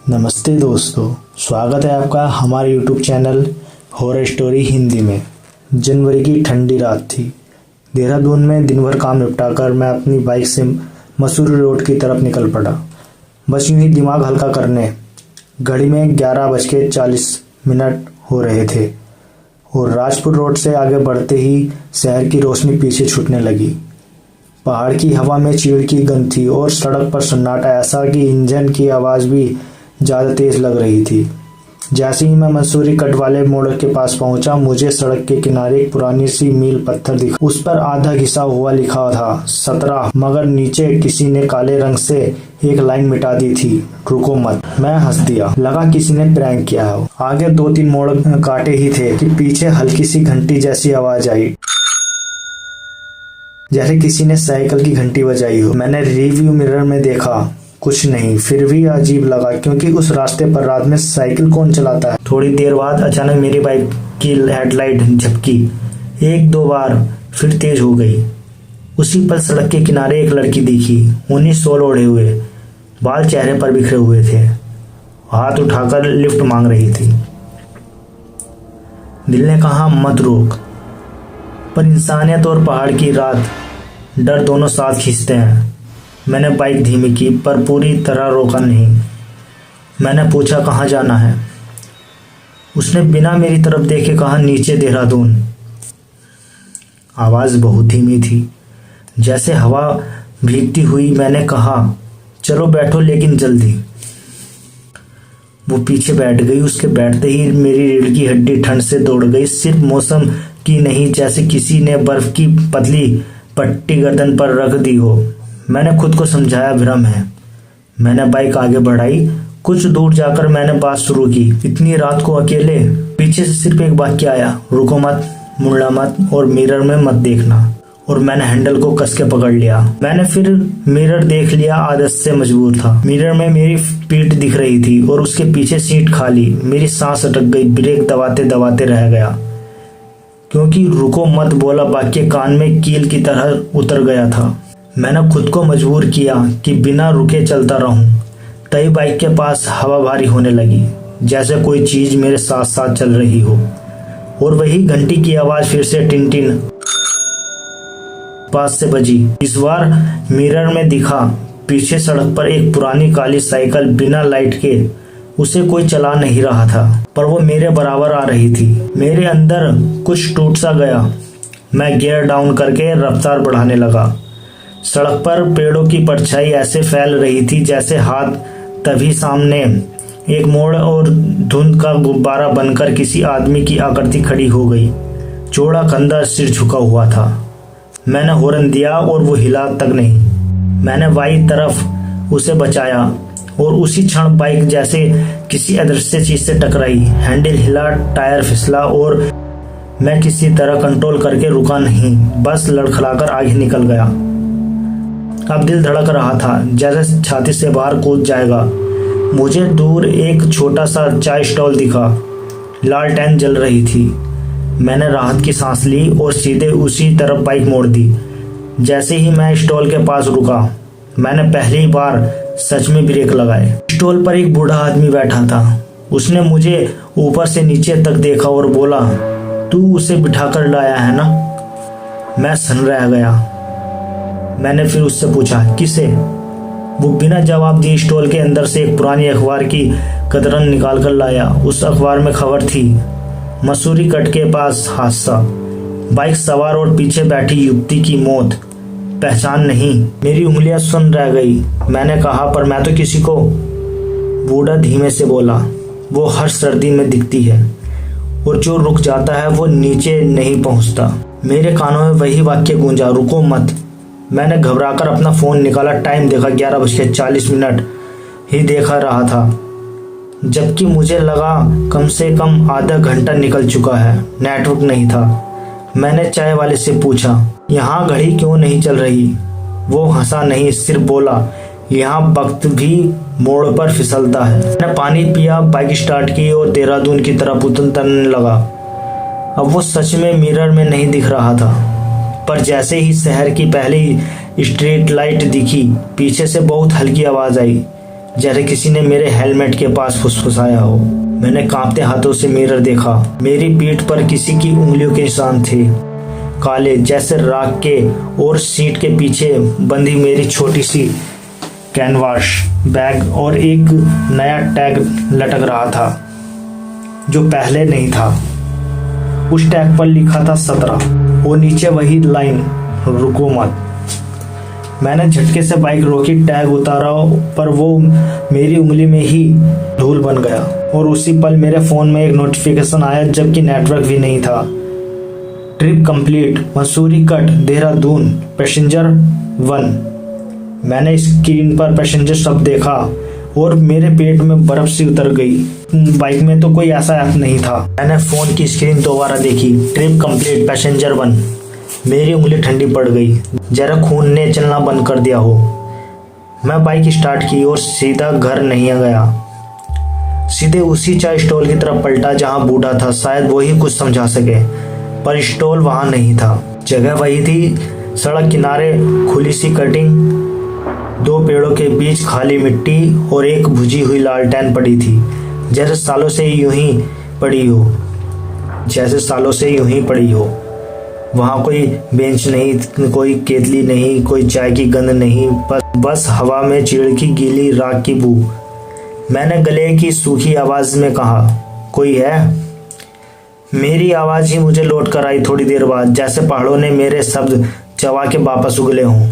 नमस्ते दोस्तों, स्वागत है आपका हमारे YouTube channel horror story Hindi में। जनवरी की ठंडी रात थी। देहरादून में दिन भर काम निपटाकर मैं अपनी बाइक से मसूरी रोड की तरफ निकल पड़ा, बस यूं ही दिमाग हल्का करने। घड़ी में 11:40 हो रहे थे और राजपुर रोड से आगे बढ़ते ही शहर की रोशनी पीछे छूटने लगी। पहाड़ की हवा में चीड़ की गंध थी और सड़क पर सन्नाटा ऐसा कि इंजन की आवाज़ भी ज़्यादा तेज लग रही थी। जैसे ही मैं मंसूरी कट वाले मोड़ के पास पहुंचा, मुझे सड़क के किनारे एक पुरानी सी मील पत्थर दिखा। उस पर आधा घिसा हुआ लिखा था 17, मगर नीचे किसी ने काले रंग से एक लाइन मिटा दी थी, रुको मत। मैं हंस दिया, लगा किसी ने प्रैंक किया हो। आगे 2-3 मोड़ काटे ही थे कि पीछे हल्की सी घंटी जैसी आवाज आई, जैसे किसी ने साइकिल की घंटी बजाई हो। मैंने रिव्यू मिरर में देखा, कुछ नहीं। फिर भी अजीब लगा, क्योंकि उस रास्ते पर रात में साइकिल कौन चलाता है। थोड़ी देर बाद अचानक मेरी बाइक की हेडलाइट झपकी 1-2 बार, फिर तेज हो गई। उसी पर सड़क के किनारे एक लड़की दिखी, ऊनी शॉल ओढ़े हुए, बाल चेहरे पर बिखरे हुए थे, हाथ उठाकर लिफ्ट मांग रही थी। दिल ने कहा मत रोक, पर इंसानियत और पहाड़ की रात, डर दोनों साथ खींचते हैं। मैंने बाइक धीमी की, पर पूरी तरह रोका नहीं। मैंने पूछा कहाँ जाना है। उसने बिना मेरी तरफ देखे कहा नीचे देहरादून। आवाज़ बहुत धीमी थी, जैसे हवा भीगती हुई। मैंने कहा चलो बैठो, लेकिन जल्दी। वो पीछे बैठ गई। उसके बैठते ही मेरी रीढ़ की हड्डी ठंड से दौड़ गई। सिर्फ मौसम की नहीं, जैसे किसी ने बर्फ की पतली पट्टी गर्दन पर रख दी हो। मैंने खुद को समझाया भ्रम है। मैंने बाइक आगे बढ़ाई। कुछ दूर जाकर मैंने बात शुरू की, इतनी रात को अकेले। पीछे से सिर्फ एक वाक्य आया, रुको मत, मुड़ना मत और मिरर में मत देखना। और मैंने हैंडल को कस के पकड़ लिया। मैंने फिर मिरर देख लिया, आदत से मजबूर था। मिरर में मेरी पीठ दिख रही थी और उसके पीछे सीट खाली। मेरी सांस अटक गई, ब्रेक दबाते दबाते रह गया, क्योंकि रुको मत बोला वाक्य कान में कील की तरह उतर गया था। मैंने खुद को मजबूर किया कि बिना रुके चलता रहूं। तभी बाइक के पास हवा भारी होने लगी, जैसे कोई चीज मेरे साथ साथ चल रही हो। और वही घंटी की आवाज फिर से टिन टिन पास से बजी। इस बार मिरर में दिखा, पीछे सड़क पर एक पुरानी काली साइकिल बिना लाइट के। उसे कोई चला नहीं रहा था, पर वो मेरे बराबर आ रही थी। मेरे अंदर कुछ टूट सा गया। मैं गियर डाउन करके रफ्तार बढ़ाने लगा। सड़क पर पेड़ों की परछाई ऐसे फैल रही थी जैसे हाथ। तभी सामने एक मोड़ और धुंध का गुब्बारा बनकर किसी आदमी की आकृति खड़ी हो गई। चौड़ा कंधा, सिर झुका हुआ था। मैंने हॉर्न दिया और वो हिला तक नहीं। मैंने बाईं तरफ उसे बचाया और उसी क्षण बाइक जैसे किसी अदृश्य चीज से टकराई। हैंडल हिला, टायर फिसला और मैं किसी तरह कंट्रोल करके रुका नहीं, बस लड़खड़ाकर आगे निकल गया। अब दिल धड़क रहा था, जैसे छाती से बाहर कूद जाएगा। मुझे दूर एक छोटा सा चाय स्टॉल दिखा, लालटेन जल रही थी। मैंने राहत की सांस ली और सीधे उसी तरफ बाइक मोड़ दी। जैसे ही मैं स्टॉल के पास रुका, मैंने पहली बार सच में ब्रेक लगाए। स्टॉल पर एक बूढ़ा आदमी बैठा था। उसने मुझे ऊपर से नीचे तक देखा और बोला, तू उसे बिठाकर लाया है ना? मैं सन रह गया। मैंने फिर उससे पूछा, किसे? वो बिना जवाब दिए स्टॉल के अंदर से एक पुरानी अखबार की कतरन निकाल कर लाया। उस अखबार में खबर थी, मसूरी कट के पास हादसा, बाइक सवार और पीछे बैठी युवती की मौत, पहचान नहीं। मेरी उंगलियां सुन रह गई। मैंने कहा, पर मैं तो किसी को। बूढ़ा धीमे से बोला, वो हर सर्दी में दिखती है और जो रुक जाता है वो नीचे नहीं पहुंचता। मेरे कानों में वही वाक्य गूंजा, रुको मत। मैंने घबराकर अपना फोन निकाला, टाइम देखा, 11:40 ही देखा रहा था, जबकि मुझे लगा कम से कम आधा घंटा निकल चुका है। नेटवर्क नहीं था। मैंने चाय वाले से पूछा, यहाँ घड़ी क्यों नहीं चल रही? वो हंसा नहीं, सिर्फ बोला, यहाँ वक्त भी मोड़ पर फिसलता है। मैंने पानी पिया, बाइक स्टार्ट की और देहरादून की तरफ उतरने लगा। अब वो सच में मिरर में नहीं दिख रहा था, पर जैसे ही शहर की पहली स्ट्रीट लाइट दिखी, पीछे से बहुत हल्की आवाज आई, जैसे किसी ने मेरे हेलमेट के पास फुसफुसाया हो। मैंने कांपते हाथों से मिरर देखा। मेरी पीठ पर किसी की उंगलियों के निशान थे, काले जैसे राख के, और सीट के पीछे बंधी मेरी छोटी सी कैनवास बैग और एक नया टैग लटक रहा था जो पहले नहीं था। उस टैग पर लिखा था 17 और नीचे वही लाइन, रुको मत। मैंने झटके से बाइक रोकी, टैग उतारा, पर वो मेरी उंगली में ही धूल बन गया और उसी पल मेरे फ़ोन में एक नोटिफिकेशन आया, जबकि नेटवर्क भी नहीं था। Trip complete, Mussoorie cut, Dehradun, passenger 1। मैंने स्क्रीन पर पैसेंजर शब्द देखा और मेरे पेट में बर्फ सी उतर गई। बाइक में तो कोई ऐसा ऐप नहीं था। मैंने फ़ोन की स्क्रीन दोबारा देखी, ट्रिप कंप्लीट, पैसेंजर 1। मेरी उंगली ठंडी पड़ गई, जरा खून ने चलना बंद कर दिया हो। मैं बाइक स्टार्ट की और सीधा घर नहीं गया, सीधे उसी चाय स्टॉल की तरफ पलटा जहां बूढ़ा था। शायद वही कुछ समझा सके, पर स्टॉल वहां नहीं था। जगह वही थी, सड़क किनारे खुली सी कटिंग, 2 पेड़ों के बीच खाली मिट्टी और एक बुझी हुई लालटेन पड़ी थी, जैसे सालों से यूं ही पड़ी हो। वहाँ कोई बेंच नहीं, कोई केतली नहीं, कोई चाय की गंध नहीं, बस हवा में चीड़ की गीली राख की बू। मैंने गले की सूखी आवाज में कहा, कोई है? मेरी आवाज ही मुझे लौट कर आई थोड़ी देर बाद, जैसे पहाड़ों ने मेरे शब्द चबा के वापस उगले हों।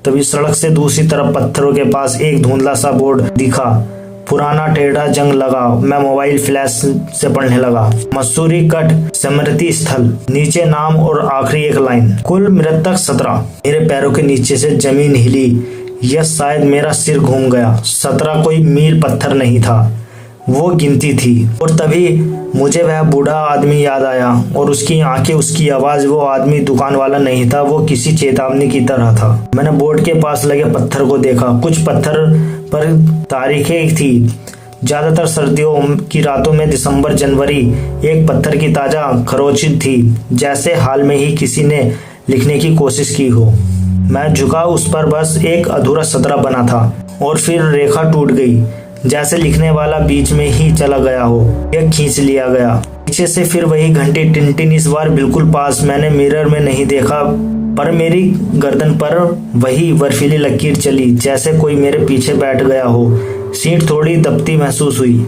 तभी सड़क से दूसरी तरफ पत्थरों के पास एक धुंधला सा बोर्ड दिखा, पुराना टेढ़ा जंग लगा। मैं मोबाइल फ्लैश से पढ़ने लगा, मसूरी कट स्मृति स्थल, नीचे नाम और आखिरी एक लाइन, कुल मृतक 17। मेरे पैरों के नीचे से जमीन हिली, या शायद मेरा सिर घूम गया। 17 कोई मील पत्थर नहीं था, वो गिनती थी। और तभी मुझे वह बूढ़ा आदमी याद आया, और उसकी आंखें, उसकी आवाज। वो आदमी दुकान वाला नहीं था, वो किसी चेतावनी की तरह था। मैंने बोर्ड के पास लगे पत्थर को देखा, कुछ पत्थर पर तारीखें थी, ज्यादातर सर्दियों की रातों में, दिसंबर जनवरी। एक पत्थर की ताजा खरोंच थी, जैसे हाल में ही किसी ने लिखने की कोशिश की हो। मैं झुका, उस पर बस एक अधूरा 17 बना था, और फिर रेखा टूट गई, जैसे लिखने वाला बीच में ही चला गया हो, यह खींच लिया गया। पीछे से फिर वही घंटी टिन, इस बार बिल्कुल पास। मैंने मिरर में नहीं देखा, पर मेरी गर्दन पर वही बर्फीली लकीर चली, जैसे कोई मेरे पीछे बैठ गया हो। सीट थोड़ी दबती महसूस हुई।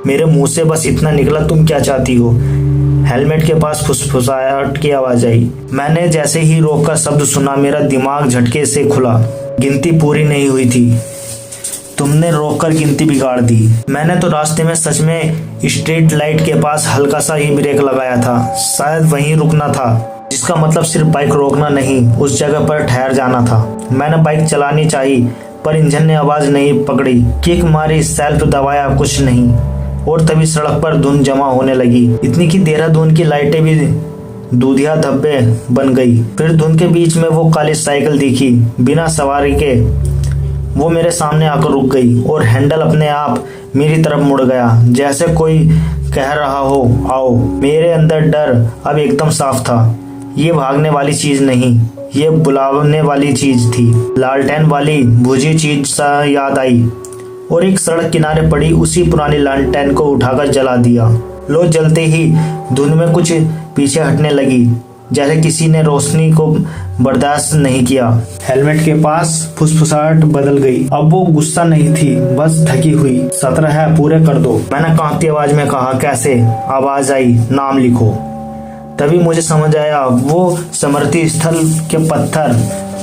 मेरे मुंह से बस इतना निकला, तुम क्या चाहती हो? हेलमेट के पास फुसफुसाहट की आवाज आई। मैंने जैसे ही रोक का शब्द सुना, मेरा दिमाग झटके से खुला। गिनती पूरी नहीं हुई थी, तुमने रोककर गिनती बिगाड़ दी। मैंने तो रास्ते में सच में स्ट्रीट लाइट के पास हल्का सा ही ब्रेक लगाया था, शायद वहीं रुकना था, जिसका मतलब सिर्फ बाइक रोकना नहीं, उस जगह पर ठहर जाना था। मैंने बाइक चलानी चाहिए, पर इंजन ने आवाज नहीं पकड़ी। किक मारी, सेल्फ दबाया, कुछ नहीं। और तभी सड़क पर धुंध जमा होने लगी, इतनी कि देहरादून की लाइटें भी दूधिया धब्बे बन गई। फिर धुंध के बीच में वो काली साइकिल दिखी, बिना सवारी के। वो मेरे सामने आकर रुक गई और हैंडल अपने आप मेरी तरफ मुड़ गया, जैसे कोई कह रहा हो आओ। मेरे अंदर डर अब एकदम साफ था। ये भागने वाली चीज नहीं, ये बुलाने वाली चीज थी। लालटेन वाली बुझी चीज सा याद आई, और एक सड़क किनारे पड़ी उसी पुरानी लालटेन को उठाकर जला दिया। लो जलते ही धुंध में कुछ पीछे हटने लगी, जैसे किसी ने रोशनी को बर्दाश्त नहीं किया। हेलमेट के पास फुसफुसाहट बदल गई। अब वो गुस्सा नहीं थी, बस थकी हुई। 17 है, पूरे कर दो। मैंने कांपती आवाज में कहा, कैसे? आवाज आई, नाम लिखो। तभी मुझे समझ आया, वो स्मृति स्थल के पत्थर,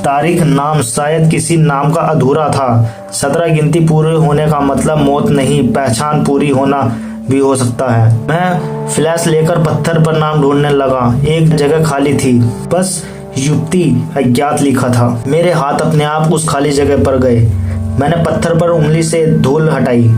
तारीख, नाम, शायद किसी नाम का अधूरा था। 17 गिनती पूरी होने का मतलब मौत नहीं, पहचान पूरी होना भी हो सकता है। मैं फ्लैश लेकर पत्थर पर नाम ढूंढने लगा। एक जगह खाली थी, बस युक्ति अज्ञात लिखा था। मेरे हाथ अपने आप उस खाली जगह पर गए। मैंने पत्थर पर उंगली से धूल हटाई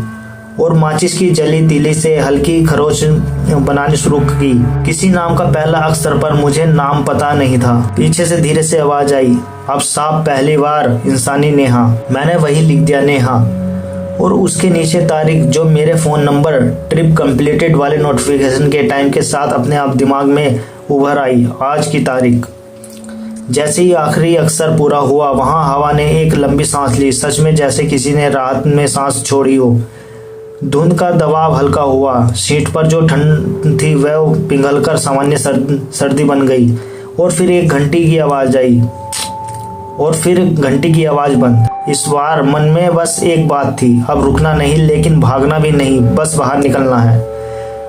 और माचिस की जली तीली से हल्की खरोच बनानी शुरू की। किसी नाम का पहला अक्षर, पर मुझे नाम पता नहीं था। पीछे से धीरे से आवाज आई, अब साफ, पहली बार इंसानी नेहा। मैंने वही लिख दिया, नेहा, और उसके नीचे तारीख, जो मेरे फोन नंबर ट्रिप कंप्लीटेड वाले नोटिफिकेशन के टाइम के साथ अपने आप दिमाग में उभर आई। आज की तारीख। जैसे ही आखिरी अक्षर पूरा हुआ वहां हवा ने एक लंबी सांस ली, सच में जैसे किसी ने रात में सांस छोड़ी हो। धुंध का दबाव हल्का हुआ, सीट पर जो ठंड थी वह पिघलकर सामान्य सर्दी बन गई। और फिर एक घंटी की आवाज आई और फिर घंटी की आवाज बंद। इस बार मन में बस एक बात थी, अब रुकना नहीं लेकिन भागना भी नहीं, बस बाहर निकलना है।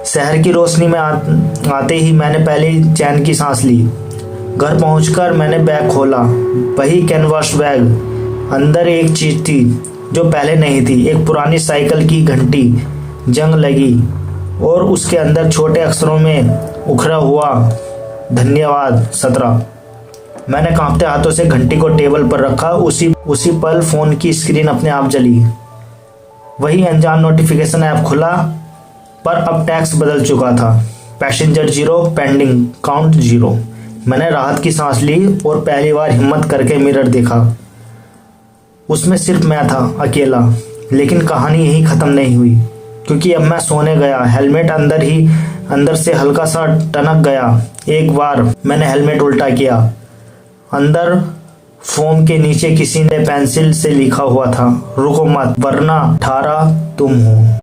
शहर की रोशनी में आते ही मैंने पहली चैन की सांस ली। घर पहुंचकर मैंने बैग खोला, वही कैनवास बैग। अंदर एक चीज थी जो पहले नहीं थी, एक पुरानी साइकिल की घंटी, जंग लगी, और उसके अंदर छोटे अक्षरों में उखड़ा हुआ धन्यवाद 17। मैंने कांपते हाथों से घंटी को टेबल पर रखा। उसी पल फोन की स्क्रीन अपने आप जली। वही अनजान नोटिफिकेशन ऐप खुला, पर अब टैक्स बदल चुका था। Passenger 0, pending, count 0। मैंने राहत की सांस ली और पहली बार हिम्मत करके मिरर देखा। उसमें सिर्फ मैं था, अकेला। लेकिन कहानी यही खत्म नहीं हुई, क्योंकि अब मैं सोने गया। हेलमेट अंदर से हल्का सा टनक गया। एक बार मैंने हेलमेट उल्टा किया। अंदर फोम के नीचे किसी ने पेंसिल से लिखा हुआ था, रुको मत वरना 18 तुम हो।